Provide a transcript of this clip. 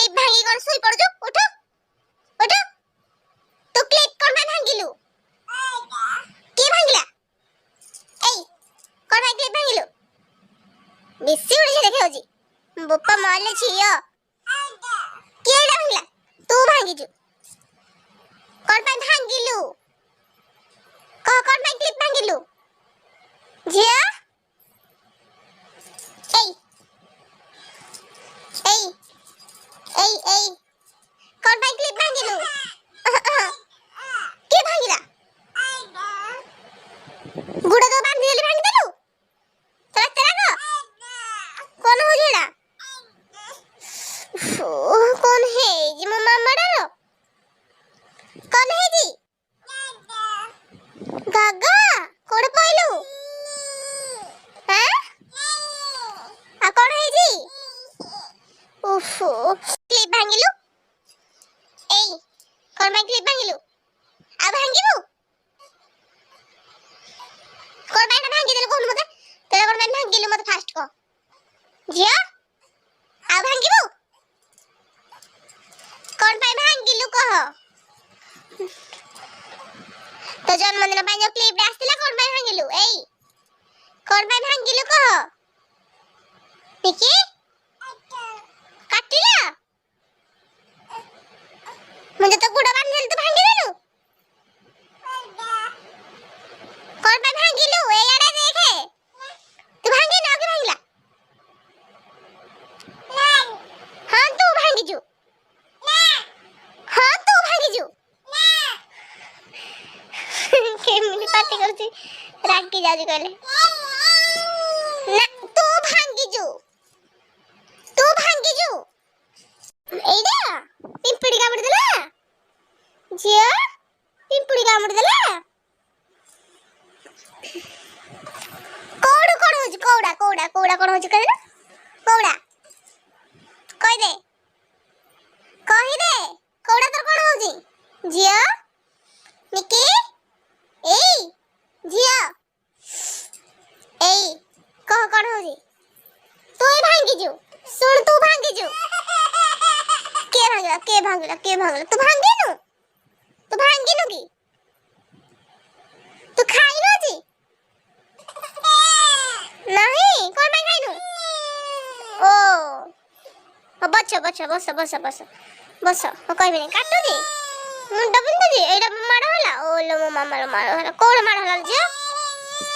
clip भांगी कोन सुई पड़जो उठ उठ तू क्लिप कोन भांगिलु के भांगिला एई कोन क्लिप भांगिलु बेसी उड़ी देखे होजी बोपा मारले छियो के भांगिला तू भांगिजु कोन भांगिलु कोन क्लिप भांगिलु जिया एई कोन क्लिप भांगिलु के भांगिला गुड़ा तो बांध देली भांग देलु तेरा कोन हो जेड़ा कोन है जी मम्मा मडालो कोन है जी गागा कोड़ पाइलु हैं आ कोन है जी उफो क्लिप भांगिलु एई कोन क्लिप भांगिलु आ भांगिबु कोन भांगी देलु कोन मते तेरा कोन भांगिलु मते फास्ट को जिया आ भांगिबु कोन भांगिलु कह तो जन्मदिन ପାଇଁ जो क्लिप आस्तिला कोन भांगिलु एई कोन भांगिलु कह निकी काटिला मुझे तो गुड़ा बांध देलु तू भांगी देलु कोन भांगिलु ए आड़े देखे तू भांगी ना के भांगिला हां तू भांगीजु हां तू भांगीजु केमिनी पार्टी करछि रागी जाजु कहले ना तू भांगीजु एइडा पिंपड़ी कामड़ देला जिया पिंपड़ी कामड़ देला कोड़ कोड़ होज कोड़ा कोड़ा कोड़ा कोड़ होज कहले कोड़ा कहि दे कोड़ा तर कोन होजी जिया निकी एई जिया एई कह कोन होजी तू ही भांगीजु सुन तू भांगीजु के भांगिला तू भांगिनु की तू खाइनो जी नहीं कोन में खाइनु ओ बस कहबे नहीं काटू जी मुंडा बिंदु जी एडा माड़ होला ओ लो मामा लो माड़ होला कोड़ माड़ होला जी